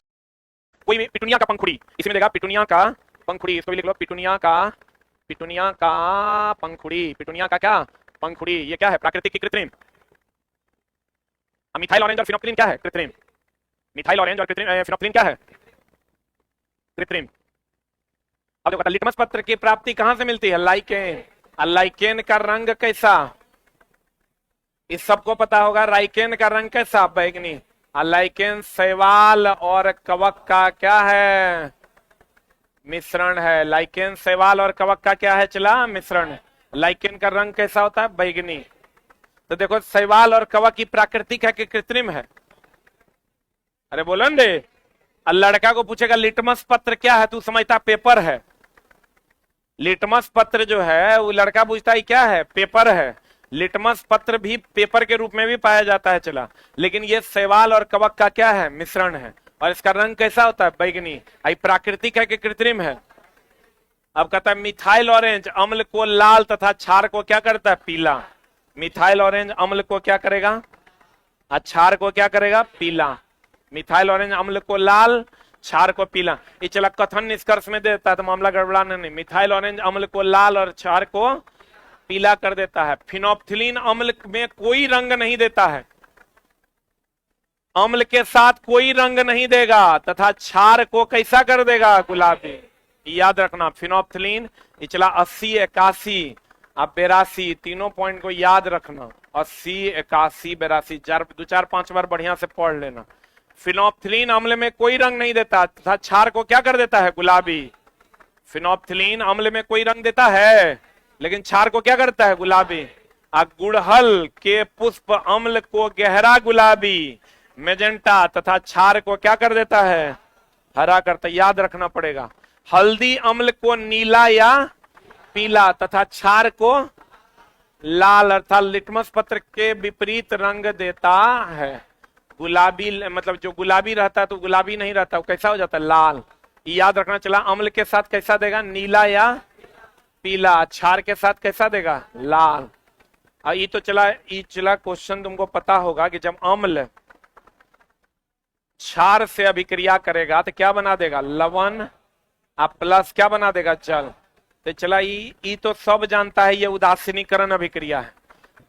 कोई पिटूनिया का पंखुड़ी, इसमें देगा पिटूनिया का पंखुड़ी, इसको भी लिख लो पिटूनिया का पंखुड़ी। पिटूनिया का क्या? पंखुड़ी। ये क्या है? प्राकृतिक की कृत्रिम। मिथाइल ऑरेंज और फिनोप्थिलीन क्या है? कृत्रिम। मिथाइल ऑरेंज और फिनोप्थिलीन क्या है? कृत्रिम। अब देखो लिटमस पत्र की प्राप्ति कहां से मिलती है? लाइकेन। लाइकेन का रंग कैसा? इस सबको पता होगा। लाइकेन का रंग कैसा? बैगनी। लाइकेन शैवाल और कवक का क्या है? मिश्रण है। लाइकेन शैवाल और कवक का क्या है? चला मिश्रण। लाइकेन का रंग कैसा होता है? बैगनी। तो देखो शैवाल और कवक की प्राकृतिक है कि कृत्रिम है? अरे बोलो न रे। लड़का को पूछेगा लिटमस पत्र क्या है, तू समझता पेपर है। लिटमस पत्र जो है वो लड़का पूछता है क्या है? पेपर है। लिटमस पत्र भी पेपर के रूप में भी पाया जाता है चला, लेकिन ये शैवाल और कवक का क्या है? मिश्रण है। और इसका रंग कैसा होता है? बैगनी। आई प्राकृतिक है कि कृत्रिम है? अब कहता है मिथाइल ऑरेंज अम्ल को लाल तथा क्षार को क्या करता है? पीला। मिथाइल ऑरेंज अम्ल को क्या करेगा? क्षार को क्या करेगा? पीला। मिथाइल ऑरेंज अम्ल को लाल, क्षार को पीला। ये चला कथन निष्कर्ष में देता है तो मामला गड़बड़ाना नहीं। मिथाइल ऑरेंज अम्ल को लाल और क्षार को पीला कर देता है। फिनोप्थिलीन अम्ल में कोई रंग नहीं देता है, अम्ल के साथ कोई रंग नहीं देगा, तथा क्षार को कैसा कर देगा? गुलाबी। याद रखना फिनोप्थिलीन। ये चला 80, 81 अब 82, तीनों पॉइंट को याद रखना। 80, 81, 82 दो चार 5 बार बढ़िया से पढ़ लेना। फिनोप्थिलीन अम्ल में कोई रंग नहीं देता तथा क्षार को क्या कर देता है? गुलाबी। फिनोप्थिलीन अम्ल में कोई रंग देता है लेकिन क्षार को क्या करता है? गुलाबी। गुड़हल के पुष्प अम्ल को गहरा गुलाबी मेजेंटा तथा क्षार को क्या कर देता है? हरा करता। याद रखना पड़ेगा। हल्दी अम्ल को नीला या पीला तथा क्षार को लाल अर्थात लिटमस पत्र के विपरीत रंग देता है। गुलाबी, मतलब जो गुलाबी रहता है तो गुलाबी नहीं रहता, वो कैसा हो जाता है, लाल। ये याद रखना। चला अम्ल के साथ कैसा देगा, नीला या पीला। क्षार के साथ कैसा देगा, लाल। ये तो चला, ये चला क्वेश्चन तुमको पता होगा कि जब अम्ल क्षार से अभिक्रिया करेगा तो क्या बना देगा, लवण। आप प्लस क्या बना देगा, जल। तो चला ये तो सब जानता है, ये उदासीनीकरण अभिक्रिया है।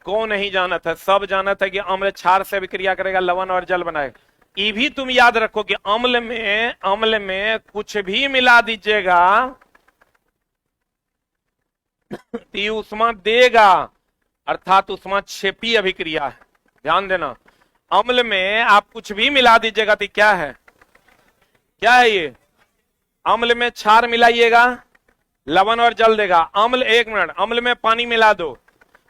कौन नहीं जानता है, सब जानता है कि अम्ल क्षार से अभिक्रिया करेगा, लवण और जल बनाएगा। ये भी तुम याद रखो कि अम्ल में कुछ भी मिला दीजिएगा तो ये उष्मा देगा, अर्थात उष्मा क्षेपी अभिक्रिया है। ध्यान देना, अम्ल में आप कुछ भी मिला दीजिएगा तो क्या है, क्या है ये, अम्ल में क्षार मिलाइएगा, लवण और जल देगा। अम्ल, एक मिनट, अम्ल में पानी मिला दो,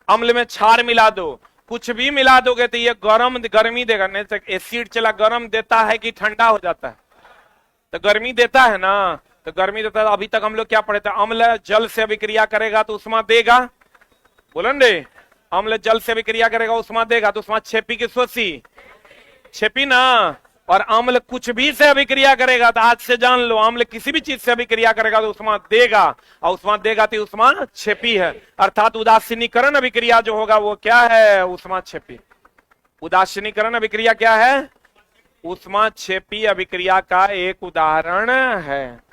अम्ल में क्षार मिला दो, कुछ भी मिला दोगे तो ये गर्मी देगा। नहीं तो एसिड चला गर्म देता है कि ठंडा हो जाता है, तो गर्मी देता है ना, तो गर्मी देता है। अभी तक हम लोग क्या पढ़े थे, अम्ल जल से अभिक्रिया करेगा तो उष्मा देगा, बोलन रे, अम्ल जल से अभिक्रिया करेगा उष्मा देगा, तो उष्मा क्षेपी की शोषी, क्षेपी ना। और अम्ल कुछ भी से अभिक्रिया करेगा तो आज से जान लो, अम्ल किसी भी चीज से अभिक्रिया करेगा तो उष्मा देगा, और उष्मा देगा तो उष्मा क्षेपी है। अर्थात उदासीनीकरण अभिक्रिया जो होगा वो क्या है, उष्मा क्षेपी। उदासीनीकरण अभिक्रिया क्या है, उष्मा क्षेपी अभिक्रिया का एक उदाहरण है।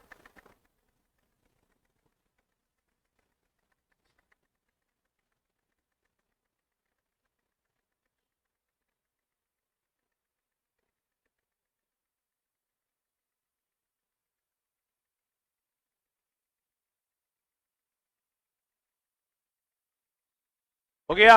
हो गया,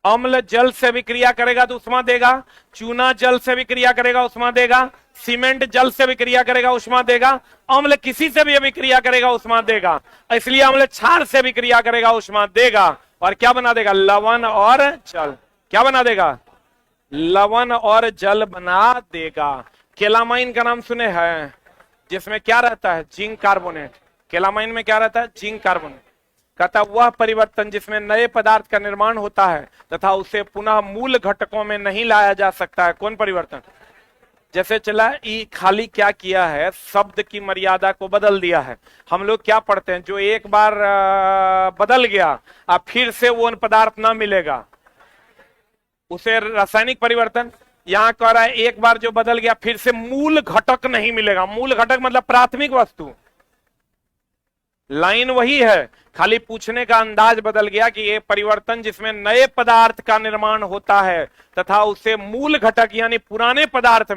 अम्ल जल से विक्रिया करेगा तो उष्मा देगा, चूना जल से विक्रिया करेगा उष्मा देगा, सीमेंट जल से विक्रिया करेगा उष्मा देगा, अम्ल किसी से भी अभिक्रिया करेगा उष्मा देगा। इसलिए अम्ल क्षार से विक्रिया करेगा उष्मा देगा, और क्या बना देगा, लवण और जल। क्या बना देगा, लवण और जल बना देगा। केलामाइन का नाम सुने हैं, जिसमें क्या रहता है, जिंक कार्बोनेट। केलामाइन में क्या रहता है, जिंक कार्बोनेट। कहता वह परिवर्तन जिसमें नए पदार्थ का निर्माण होता है तथा उसे पुनः मूल घटकों में नहीं लाया जा सकता है। कौन परिवर्तन, जैसे चला ये खाली क्या किया है, शब्द की मर्यादा को बदल दिया है। हम लोग क्या पढ़ते हैं, जो एक बार बदल गया अब फिर से वो पदार्थ ना मिलेगा, उसे रासायनिक परिवर्तन। यहां कह रहा है एक बार जो बदल गया फिर से मूल घटक नहीं मिलेगा। मूल घटक मतलब प्राथमिक वस्तु। लाइन वही है, खाली पूछने का अंदाज बदल गया कि ये परिवर्तन जिसमें नए पदार्थ का निर्माण होता है तथा उसे मूल घटक यानी पुराने पदार्थ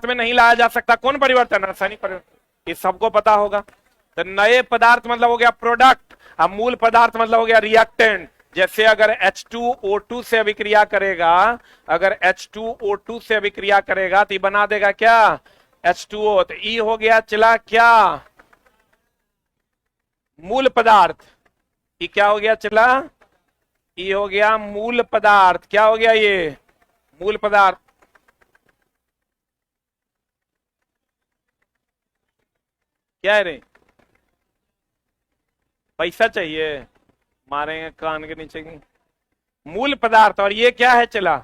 में नहीं लाया जा सकता। कौन परिवर्तन, रासायनिक परिवर्तन। ये सबको पता होगा। तो नए पदार्थ मतलब हो गया प्रोडक्ट, अब मूल पदार्थ मतलब हो गया रिएक्टेंट। जैसे अगर H2O2 से अभिक्रिया करेगा, अगर H2O2 से अभिक्रिया करेगा तो बना देगा क्या, H2O। तो ई हो गया चला क्या, मूल पदार्थ। ये क्या हो गया चला, ये हो गया मूल पदार्थ। क्या हो गया ये, मूल पदार्थ। क्या है रे, पैसा चाहिए, मारेंगे कान के नीचे की। मूल पदार्थ, और ये क्या है चला,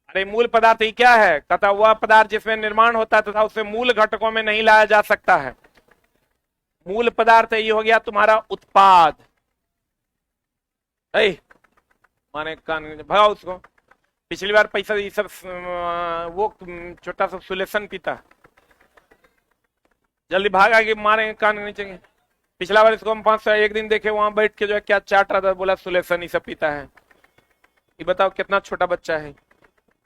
अरे मूल पदार्थ ये क्या है, कहता वह पदार्थ जिसमें निर्माण होता है तथा उसे मूल घटकों में नहीं लाया जा सकता है। मूल पदार्थ ये हो गया तुम्हारा उत्पाद। माने कान भगाओ उसको। पिछली बार पैसा ये सब वो छोटा सा सुलेशन पीता, जल्दी भागा कि मारे कान के नीचे। पिछला बार इसको हम 500 एक दिन देखे, वहां बैठ के जो है क्या चाट रहा था, बोला सुलेशन ये सब पीता है। ये बताओ कितना छोटा बच्चा है।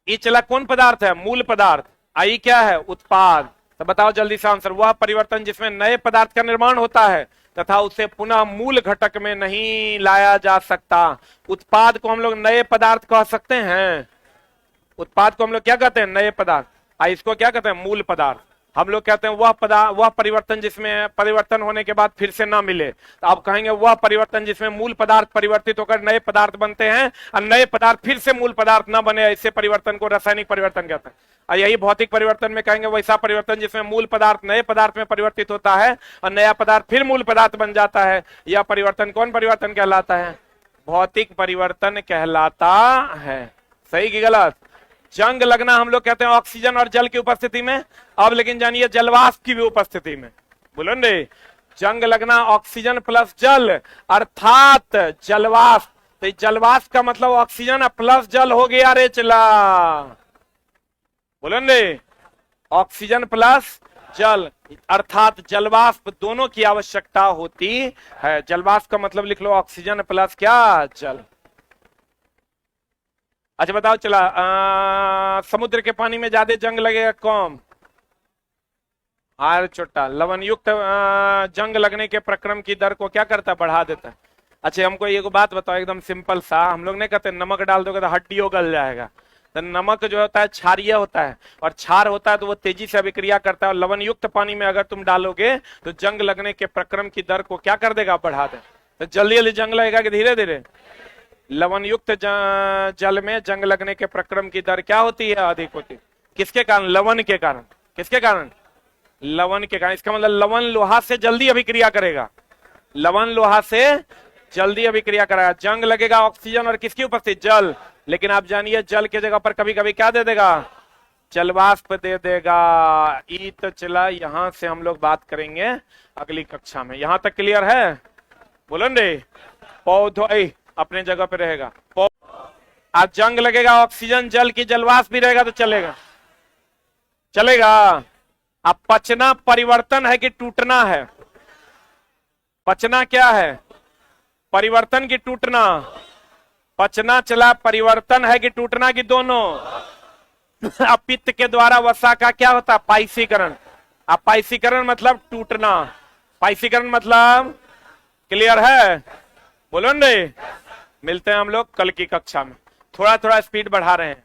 ये चला कौन पदार्थ है, मूल पदार्थ। आई क्या है, उत्पाद। तो बताओ जल्दी से आंसर। वह परिवर्तन जिसमें नए पदार्थ का निर्माण होता है तथा उसे पुनः मूल घटक में नहीं लाया जा सकता। उत्पाद को हम लोग नए पदार्थ कह सकते हैं। उत्पाद को हम लोग क्या कहते हैं, नए पदार्थ। इसको क्या कहते हैं, मूल पदार्थ। हम लोग कहते हैं वह परिवर्तन जिसमें परिवर्तन होने के बाद फिर से ना मिले। तो आप कहेंगे वह परिवर्तन जिसमें मूल पदार्थ परिवर्तित होकर नए पदार्थ बनते हैं और नए पदार्थ फिर से मूल पदार्थ ना बने, ऐसे परिवर्तन को रासायनिक परिवर्तन कहते हैं। और यही भौतिक परिवर्तन में कहेंगे वैसा परिवर्तन जिसमें मूल पदार्थ नए पदार्थ में परिवर्तित होता है और नया पदार्थ फिर मूल पदार्थ बन जाता है। यह परिवर्तन कौन परिवर्तन कहलाता है, भौतिक परिवर्तन कहलाता है। सही कि गलत? जंग लगना हम लोग कहते हैं ऑक्सीजन और जल की उपस्थिति में। अब लेकिन जानिए जलवाष्प की भी उपस्थिति में। बोलो रे, जंग लगना ऑक्सीजन प्लस जल अर्थात जलवाष्प। तो जलवाष्प का मतलब ऑक्सीजन प्लस जल हो गया रे चला। बोलो रे, ऑक्सीजन प्लस जल अर्थात जलवाष्प दोनों की आवश्यकता होती है। जलवाष्प का मतलब लिख लो ऑक्सीजन प्लस क्या? जल। अच्छा बताओ चला, समुद्र के पानी में ज्यादा जंग लगेगा कौन? आर छोटा। लवण युक्त जंग लगने के प्रक्रम की दर को क्या करता है? बढ़ा देता है। अच्छा हमको एक बात बताओ एकदम सिंपल सा, हम लोग नहीं कहते नमक डाल दोगे तो हड्डियों गल जाएगा। तो नमक जो होता है क्षारीय होता है और क्षार होता है तो वो तेजी से अभिक्रिया करता है। और लवण युक्त पानी में अगर तुम डालोगे तो जंग लगने के प्रक्रम की दर को क्या कर देगा? बढ़ा दे। तो जल्दी जल्दी जंग लगेगा कि धीरे धीरे? लवण युक्त जल में जंग लगने के प्रक्रम की दर क्या होती है? अधिक होती है। किसके कारण? लवण के कारण। किसके कारण? लवण के कारण। इसका मतलब लवण लोहा से जल्दी अभिक्रिया करेगा। लवण लोहा से जल्दी अभिक्रिया कराएगा। जंग लगेगा ऑक्सीजन और किसकी उपस्थिति? जल। लेकिन आप जानिए जल की जगह पर कभी कभी क्या दे देगा? जलवाष्प दे देगा। ई तो चला, यहां से हम लोग बात करेंगे अगली कक्षा में। यहां तक क्लियर है? बोलो रे, पौधों अपने जगह पे रहेगा। आज जंग लगेगा ऑक्सीजन जल की जलवाष्प भी रहेगा तो चलेगा? चलेगा। अब पचना परिवर्तन है कि टूटना है? पचना क्या है? परिवर्तन की टूटना? पचना चला परिवर्तन है कि टूटना की? दोनों। अब पित्त के द्वारा वसा का क्या होता है? पाइसीकरण। अब पाइसीकरण मतलब टूटना। पाइसीकरण मतलब क्लियर है? बोलो रे। मिलते हैं हम लोग कल की कक्षा में। थोड़ा थोड़ा स्पीड बढ़ा रहे हैं।